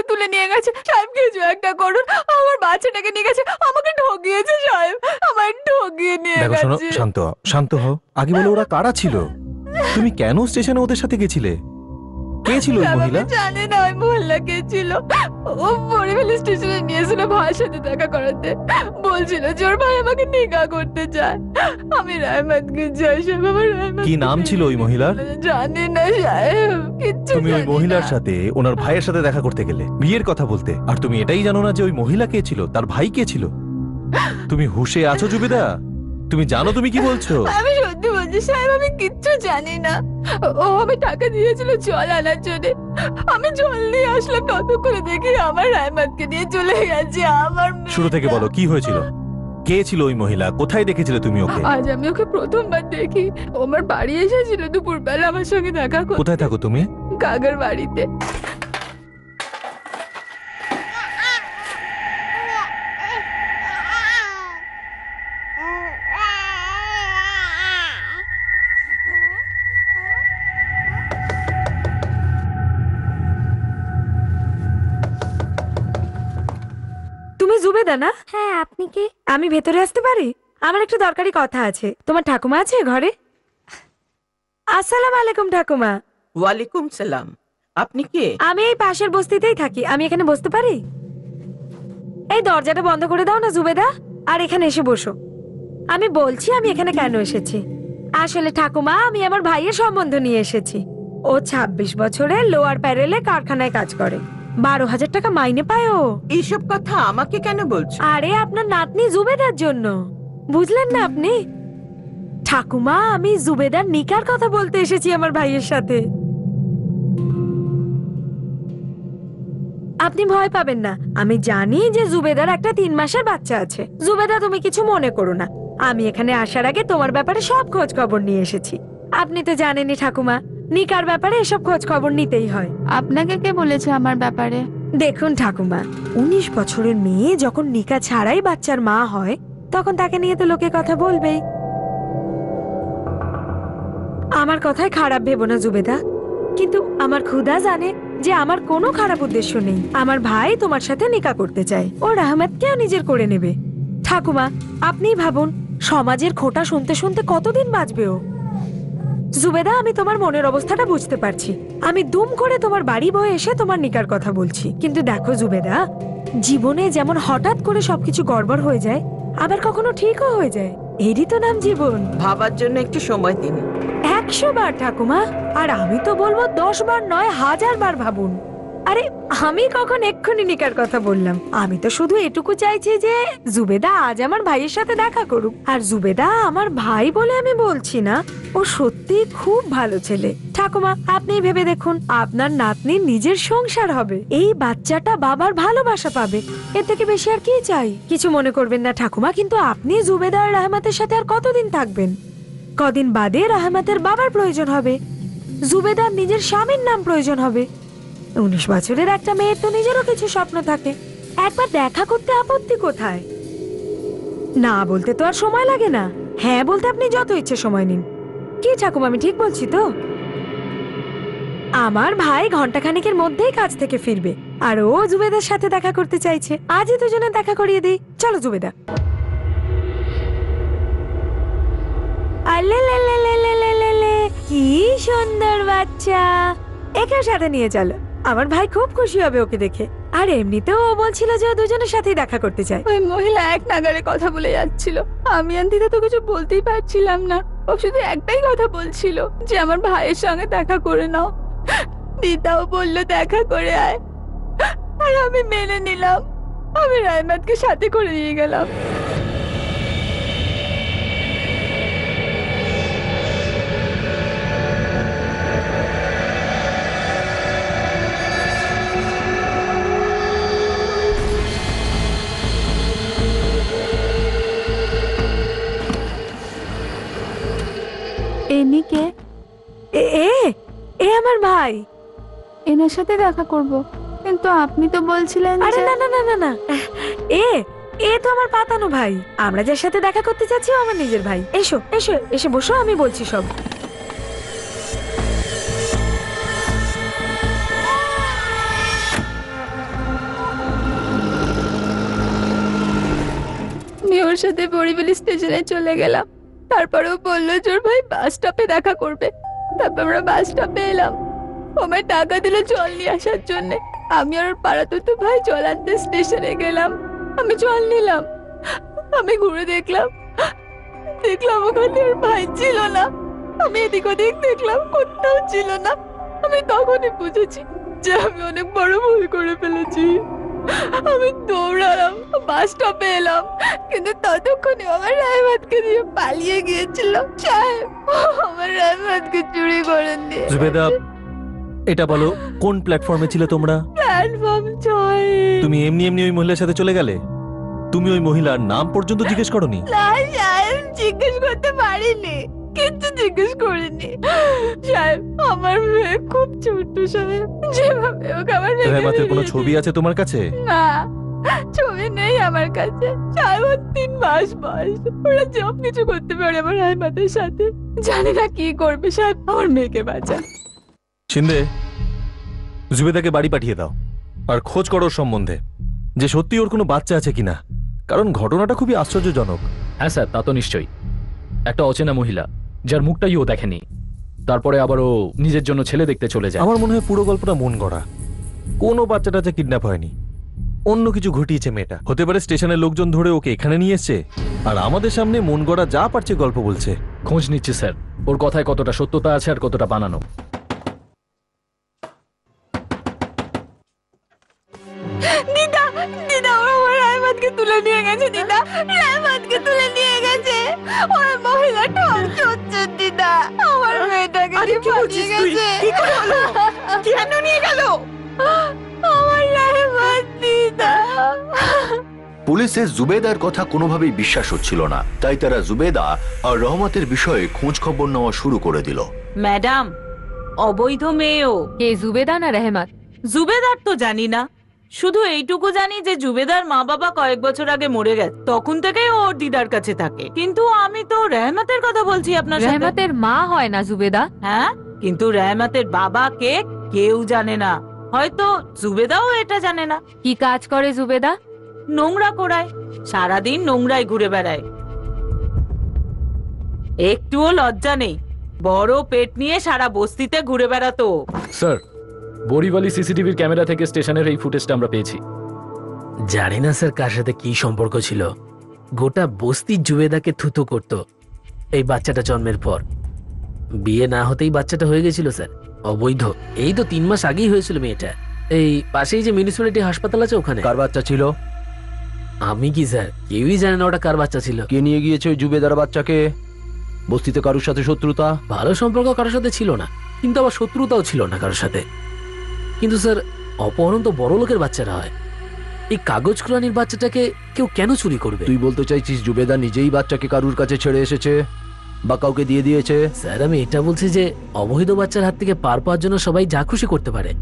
আমাকে তুলে নিয়ে গেছে। সাহেব কিছু একটা করুন, আমার বাচ্চাটাকে নিয়ে গেছে, আমাকে ঠকিয়েছে সাহেব, আমায় ঠকিয়ে নিয়ে
দেখো শোনো,
গেছে।
শান্ত হও। আগে বলো ওরা কারা ছিল? তুমি কেন স্টেশনে ওদের সাথে গেছিলে? কে ছিল ওই
সাহেব,
মহিলা?
আমি জানি না ওই মহিলা কে ছিল। ও বরিশাল স্টেশনে নিয়েছিল ভাইয়ের সাথে দেখা করাতে, বলছিল যে ওর ভাই আমাকে নিকাহ করতে চায়। আমি রায়মাতকে চাই সাহেব, আমার রায়মাত।
কি নাম ছিল ওই মহিলার?
জানি না সাহেব, কিচ্ছু
তুমি ওই
জানি
মহিলার
না।
সাথে ওনার ভাইয়ের সাথে দেখা করতে গেলে, বিয়ের কথা বলতে, আর তুমি এটাই জানো না যে ওই মহিলা কে ছিল, তার ভাই কে ছিল? তুমি হুঁশে আছো জুবেদা? তুমি জানো তুমি কি বলছো?
আমি সত্যি বলছি সাহেব, আমি কিচ্ছু জানি না। ও আমি টাকা দিয়েছিল জল আনার জন্য, আমি জল নিয়ে আসলাম, ততক্ষণে দেখি আমার রায়মাতকে নিয়ে চলে গেছে। আমার মেয়ে-
শুরু থেকে বলো কি হয়েছিল? কে ছিল ওই মহিলা? কোথায় দেখেছিলে তুমি ওকে?
আজ আমি ওকে প্রথমবার দেখি। ও আমার বাড়ি এসেছিল দুপুরবেলা আমার সঙ্গে দেখা করতে।
কোথায় থাকো তুমি?
কাকার বাড়িতে।
তুমি জুবেদা না?
হ্যাঁ, আপনি কি?
আমি ভেতরে আসতে পারি? আমার একটু দরকারি কথা আছে। তোমার ঠাকুমা আছে ঘরে? আসসালামু আলাইকুম ঠাকুমা।
ওয়ালাইকুম সালাম। আপনি কে?
আমি এই পাশের বস্তিতেই থাকি। আমি এখানে বসতে পারি? এই দরজাটা বন্ধ করে দাও না জুবেদা, আর এখানে এসে বসো। আমি বলছি আমি এখানে কেন এসেছি। আসলে ঠাকুমা, আমি আমার ভাইয়ের সম্বন্ধ নিয়ে এসেছি। ও 26 বছরের লোয়ার প্যারেলে কারখানায় কাজ করে, 12,000 টাকা মাইনে পায় ও।
এইসব কথা আমাকে কেন বলছো?
আরে আপনার নাতনি জুবেদার জন্য, বুঝলেন না আপনি? ঠাকুমা, আমি জুবেদার নিকার কথা বলতে এসেছি আমার ভাইয়ের সাথে। আপনি ভয় পাবেন না, আমি জানি যে জুবেদার একটা 3 মাসের বাচ্চা আছে। জুবেদা, তুমি কিছু মনে করো না। আমি এখানে আসার আগে তোমার ব্যাপারে সব খোঁজ খবর নিয়ে এসেছি। আপনি তো জানেনই ঠাকুমা, নিকার ব্যাপারে এসব খোঁজ খবর নিতেই হয়।
আপনাকে কে বলেছে আমার ব্যাপারে?
দেখুন ঠাকুমা, 19 বছরের মেয়ে যখন নিকা ছাড়াই বাচ্চার মা হয়, তখন তাকে নিয়ে তো লোকে কথা বলবেই। আমার কথায় খারাপ ভেবো না জুবেদা, কিন্তু আমার খুদা জানে যে আমার কোনো খারাপ উদ্দেশ্য নেই। আমার ভাই তোমার সাথে নিকা করতে চায়, ও রাহমাতকেও নিজের করে নেবে। ঠাকুমা, আপনিই ভাবুন, সমাজের খোঁটা শুনতে শুনতে কতদিন বাঁচবে ও। জুবেদা, আমি তোমার মনের অবস্থাটা বুঝতে পারছি। আমি দুম করে তোমার বাড়ি বয়ে এসে তোমার নিকার কথা বলছি, কিন্তু দেখো জুবেদা, জীবনে যেমন হঠাৎ করে সবকিছু গড়বড় হয়ে যায়, আবার কখনো ঠিকও হয়ে যায়। এরই তো নাম জীবন।
ভাবার জন্য একটু সময় দিন।
100 বার ঠাকুমা, আর আমি তো বলবো 10 বার নয়, 1000 বার ভাবুন। আরে আমি কখন এক্ষুনি নিকার কথা বললাম? আমি তো শুধু এটুকু চাইছি যে জুবেদা আজ আমার ভাইয়ের সাথে দেখা করুক। আর জুবেদা আমার ভাই বলে আমি বলছি না, ও সত্যি খুব ভালো ছেলে। ঠাকুমা, আপনি ভেবে দেখুন, আপনার নাতনি নিজের সংসার হবে, এই বাচ্চাটা বাবার ভালোবাসা পাবে, এর থেকে বেশি আর কি চাই? কিছু মনে করবেন না ঠাকুমা, কিন্তু আপনি জুবেদা আর রাহমাতের সাথে আর কতদিন থাকবেন? কদিন বাদে রাহমাতের বাবার প্রয়োজন হবে, জুবেদার নিজের স্বামীর নাম প্রয়োজন হবে। 19 বছরের একটা মেয়ের তো নিজেরও কিছু স্বপ্ন থাকে। একবার দেখা করতে আপত্তি কোথায়? না বলতে তো আর সময় লাগে না, হ্যাঁ বলতে আপনি যত ইচ্ছে সময় নিন। কি ঠাকুমা, আমি ঠিক বলছি তো? আমার ভাই ঘন্টাখানেকের মধ্যেই কাজ থেকে ফিরবে, আর ও জুবেদার সাথে দেখা করতে চাইছে। আজই দুজনে দেখা করিয়ে দিই, চলো জুবেদা। আলেলেলেলেলেলেলে, কি সুন্দর বাচ্চা, একেও সাথে নিয়ে চলো। আমার ভাই খুব খুশি হবে ওকে দেখে। আর এমনিতেও ও বলছিল যে ও দুজনের সাথেই দেখা করতে চায়।
ওই মহিলা এক নাগারে কথা বলে যাচ্ছিল, আমি আর দিদা তো কিছু বলতেই পারছিলাম না। ও শুধু একটাই কথা বলছিল যে আমার ভাইয়ের সঙ্গে দেখা করে নাও। দিদাও বললো দেখা করে আয়, আর আমি মেনে নিলাম। আমি রায়মাতকে সাথে করে নিয়ে গেলাম।
এনি কে?
এ এ এ আমার ভাই।
এনার সাথে দেখা করব, কিন্তু আপনি তো বলছিলেন।
আরে না না না না না, এ এ তো আমার পাতানো ভাই। আমরা যার সাথে দেখা করতে যাচ্ছি ও আমার নিজের ভাই। এসো এসো, এসে বসো, আমি বলছি সব।
সাথে বরিবেলি স্টেশনে চলে গেলাম। তারপরেও বললো যে ওর ভাই বাস স্টপে দেখা করবে। তারপর আমরা বাস স্টপে এলাম, ও আমায় টাকা দিল জল নিয়ে আসার জন্য। আমি আর ওর পাড়াতে তো ভাই জল আনতে স্টেশনে গেলাম, আমি জল নিলাম। আমি ঘুরে দেখলাম ওখানে ওর ভাই ছিল না। আমি এদিক ওদিক দেখলাম, কোথাও ছিল না। আমি তখনই বুঝেছি যে আমি অনেক বড় ভুল করে ফেলেছি। আমি দৌড়ালাম, বাস স্টপে এলাম, কিন্তু ততক্ষণে আমার রায়মাতকে দিয়ে পালিয়ে গিয়েছিল। সাহেব, আমার রায়মাতকে চুরি করে দিয়ে।
জুবেদা, এটা বলো কোন প্ল্যাটফর্মে ছিলে তোমরা?
প্ল্যাটফর্ম 6।
তুমি এমনি এমনি ওই মহিলার সাথে চলে গেলে? তুমি ওই মহিলার নাম পর্যন্ত জিজ্ঞেস করনি?
না সাহেব, জিজ্ঞেস করতে পারিনি, কিন্তু জিজ্ঞেস করিনি। সাহেব, আমার মেয়ে খুব ছোট সাহেব, যেভাবে ওকে আমার
রেহমাতের কোনো ছবি আছে তোমার কাছে?
না, ছবি নেই আমার কাছে। সাহেব, 3 মাস বয়স, ওরা সব কিছু করতে পারে আমার রেহমাতের সাথে। জানি না কি করবে। সাহেব, আমার মেয়েকে বাঁচান।
শিন্দে, জুবেদাকে বাড়ি পাঠিয়ে দাও আর খোঁজ করো ওর সম্বন্ধে, যে সত্যি ওর কোনো বাচ্চা আছে কিনা, কারণ ঘটনাটা খুবই আশ্চর্যজনক।
হ্যাঁ স্যার, তা তো নিশ্চয়ই। একটা অচেনা মহিলা যার মুখটাই ও দেখেনি, তারপরে আবার ও নিজের জন্য ছেলে দেখতে চলে যায়।
আমার মনে হয় পুরো গল্পটা মন গড়া। কোনো বাচ্চাটা যে কিডন্যাপ হয়নি, অন্য কিছু ঘটিয়েছে মেয়েটা। হতে পারে স্টেশনের লোকজন ধরে ওকে এখানে নিয়ে এসছে আর আমাদের সামনে মন গড়া যা পারছে গল্প বলছে।
খোঁজ নিচ্ছে স্যার, ওর কথায় কতটা সত্যতা আছে আর কতটা বানানো।
দিদা, দিদা, ওরা আমার রায়মাতকে তুলে নিয়ে গেছে। দিদা, রায়মাতকে তুলে নিয়ে গেছে। ওরা মহিলা ঠক চলছে। দিদা, আমার মেয়েটাকে নিয়ে পালিয়ে গেছে।
কেন নিয়ে গেল?
আমার রায়মাত। দিদা।
পুলিশের জুবেদার কথা কোনোভাবেই বিশ্বাস হচ্ছিল না, তাই তারা জুবেদা আর রহমতের বিষয়ে খোঁজ খবর নেওয়া শুরু করে দিল।
ম্যাডাম, অবৈধ মেয়েও।
কে, জুবেদা না রেহমাত?
জুবেদার তো জানি না, শুধু এইটুকু জানি যে জুবেদার মা বাবা কয়েক বছর আগে মরে গেছে, তখন থেকেই ও ওর দিদার কাছে থাকে। কিন্তু আমি তো রেহমাতের কথা বলছি আপনার সাথে।
রেহমাতের মা হয় না জুবেদা?
হ্যাঁ, কিন্তু রেহমাতের বাবা কে কেউ জানে না। হয়তো জুবেদাও এটা জানে না।
কি কাজ করে জুবেদা?
নোংরা কোড়ায়, সারাদিন নোংরায় ঘুরে বেড়ায়। একটুও লজ্জা নেই, বড় পেট নিয়ে সারা বস্তিতে ঘুরে বেড়াতো।
স্যার, বরিবালি সিসিটিভির ক্যামেরা থেকে স্টেশনের এই ফুটেজটা আমরা পেয়েছি।
জানি না স্যার কার সাথে কি সম্পর্ক ছিল। গোটা বস্তি জুবেদাকে থুতু করত এই বাচ্চাটা জন্মের পর। বিয়ে না হতেই বাচ্চাটা হয়ে গেছিল স্যার, অবৈধ। এই তো 3 মাস আগেই হয়েছিল মেয়েটা। এই পাশেই যে মিউনিসিপ্যালিটি হাসপাতাল আছে ওখানে।
কার বাচ্চা ছিল?
আমি কি স্যার, কেউই জানে না ওটা কার বাচ্চা ছিল।
কে নিয়ে গিয়েছে ওই জুবেদার বাচ্চাকে? বস্তিতে কারোর সাথে শত্রুতা?
ভালো সম্পর্ক কারোর সাথে ছিল না, কিন্তু আবার শত্রুতাও ছিল না কারোর সাথে। কিন্তু স্যার, অপহরণ তো বড় লোকের বাচ্চারা হয়। এই কাগজ কুড়ানির বাচ্চাটাকে কেউ কেন চুরি করবে?
তুই বলতে চাইছিস জুবেদা নিজেই বাচ্চাকে কারুর কাছে ছেড়ে এসেছে বা কাউকে দিয়ে দিয়েছে?
স্যার, আমি এটা বলছি যে অবৈধ বাচ্চার হাত থেকে পার পাওয়ার জন্য সবাই যা খুশি করতে পারে।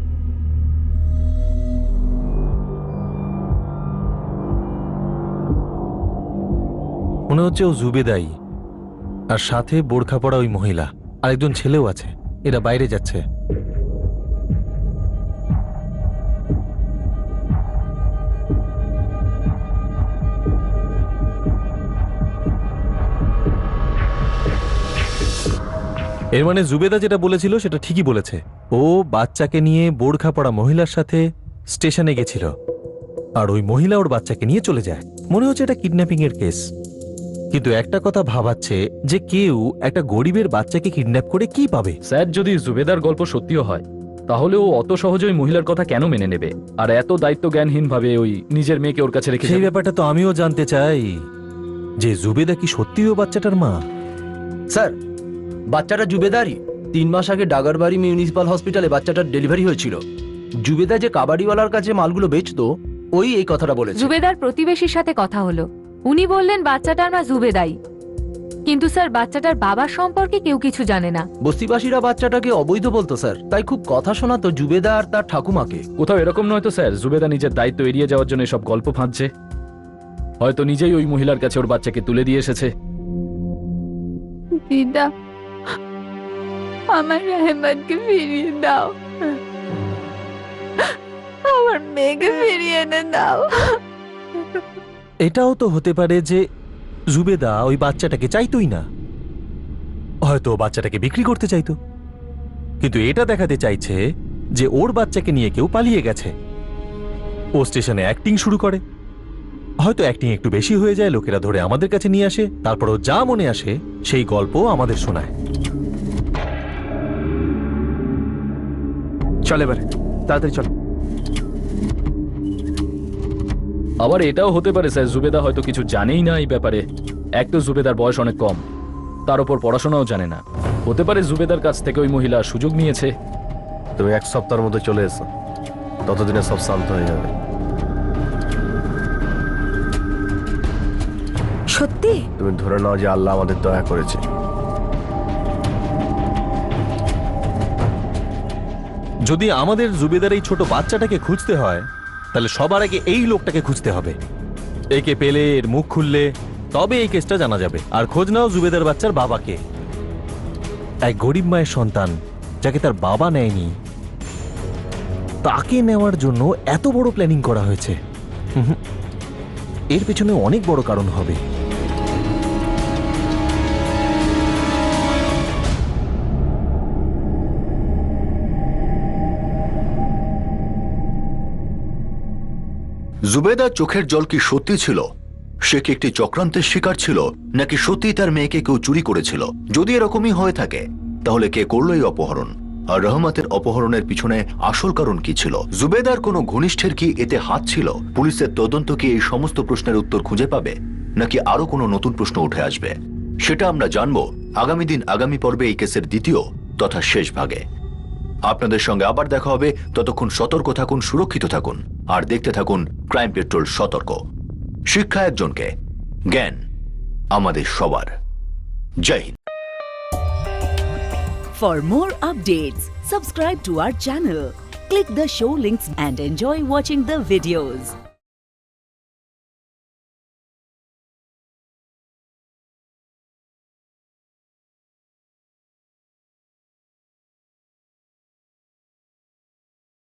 মনে হচ্ছে ও জুবেদাই, আর সাথে বোরখা পরা ওই মহিলা আর একজন ছেলেও আছে। এরা বাইরে যাচ্ছে। এর মানে জুবেদা যেটা বলেছিল সেটা ঠিকই বলেছে। ও বাচ্চাকে নিয়ে বোরখা পরা মহিলার সাথে স্টেশনে গেছিল আর ওই মহিলা ওর বাচ্চাকে নিয়ে চলে যায়। মনে হচ্ছে এটা কিডন্যাপিং এর কেস। কিন্তু একটা কথা ভাবাচ্ছে যে কেউ একটা গরিবের বাচ্চাকে কিডন্যাপ করে কি পাবে?
স্যার, যদি জুবেদার গল্প সত্যিও হয়, তাহলে ও অত সহজে ওই মহিলার কথা কেন মেনে নেবে আর এত দায়িত্ব জ্ঞানহীন ভাবে ওই নিজের মেয়েকে ওর কাছে রেখে?
সেই ব্যাপারটা তো আমিও জানতে চাই, যে জুবেদা কি সত্যি ও বাচ্চাটার মা?
স্যার, বাচ্চাটা জুবেদারই। 3 মাস আগে ডাগারবাড়ি মিউনিসিপাল হসপিটালে বাচ্চাটার ডেলিভারি হয়েছিল। জুবেদা যে কাবাডিওয়ালার কাছে মালগুলো বেচতো, ওই এই কথাটা বলেছে।
জুবেদার প্রতিবেশীর সাথে কথা হলো, উনি বললেন বাচ্চাটার মা জুবেদাই। কিন্তু স্যার, বাচ্চাটার বাবার সম্পর্কে কেউ কিছু জানে না।
বস্তিবাসীরা বাচ্চাটাকে অবৈধ বলতো স্যার, তাই খুব কথা শোনাতো জুবেদা আর তার ঠাকুমাকে।
কোথাও এরকম নয় তো স্যার, জুবেদা নিজের দায়িত্ব এড়িয়ে যাওয়ার জন্য সব গল্প ফাঁদছে। হয়তো নিজেই ওই মহিলার কাছে ওর বাচ্চাকে তুলে দিয়ে এসেছে।
দিদা, আমার রেহমাতকে ফিরিয়ে দাও, আমার মেয়েকে ফিরিয়ে এনে দাও।
এটাও তো হতে পারে যে জুবেদা ওই বাচ্চাটাকে চাইতোই না, হয়তো ও বাচ্চাটাকে বিক্রি করতে চাইতো, কিন্তু এটা দেখাতে চাইছে যে ওর বাচ্চাকে নিয়ে কেউ পালিয়ে গেছে। ও স্টেশনে অ্যাক্টিং শুরু করে, হয়তো অ্যাক্টিং একটু বেশি হয়ে যায়, লোকেরা ধরে আমাদের কাছে নিয়ে আসে, তারপর ও যা মনে আসে সেই গল্প আমাদের শোনায়।
চল এবার, তাড়াতাড়ি চল।
আবার এটাও হতে পারে স্যার, জুবেদা হয়তো কিছু জানেই না এই ব্যাপারে। এক তো জুবেদার বয়স অনেক কম, তার উপর পড়াশোনাও জানে না। হতে পারে জুবেদার কাছ থেকে ওই মহিলা সুযোগ নিয়েছে।
তুমি 1 সপ্তাহের মধ্যে চলে এসো, ততদিনে সব শান্ত হয়ে যাবে।
সত্যি?
তুমি ধরে নাও যে আল্লাহ আমাদের দয়া করেছে।
যদি আমাদের জুবেদার এই ছোট বাচ্চাটাকে খুঁজতে হয়, তাহলে সবার আগে এই লোকটাকে খুঁজতে হবে। একে পেলে, এর মুখ খুললে তবে এই কেসটা জানা যাবে। আর খোঁজ নাও জুবেদার বাচ্চার বাবাকে, এক গরিব মায়ের সন্তান যাকে তার বাবা নেয়নি, তাকে নেওয়ার জন্য এত বড় প্ল্যানিং করা হয়েছে। এর পেছনে অনেক বড় কারণ হবে।
জুবেদার চোখের জল কি সত্যি ছিল? সে কি একটি চক্রান্তের শিকার ছিল, নাকি সত্যি তার মেয়েকে কেউ চুরি করেছিল? যদি এরকমই হয়ে থাকে, তাহলে কে করলো এই অপহরণ? আর রহমতের অপহরণের পিছনে আসল কারণ কি ছিল? জুবেদার কোনো ঘনিষ্ঠের কি এতে হাত ছিল? পুলিশের তদন্ত কি এই সমস্ত প্রশ্নের উত্তর খুঁজে পাবে, নাকি আরো কোনো নতুন প্রশ্ন উঠে আসবে? সেটা আমরা জানবো আগামী পর্বে এই কেসের দ্বিতীয় তথা শেষ ভাগে। আপনাদের সঙ্গে আবার দেখা হবে। ততক্ষণ সতর্ক থাকুন, সুরক্ষিত থাকুন, আর দেখতে থাকুন ক্রাইম পেট্রোল সতর্ক। শিক্ষা একজনকে, জ্ঞান আমাদের সবার। জয় Hind.
For more updates, subscribe to our channel, click the show links and enjoy watching the videos.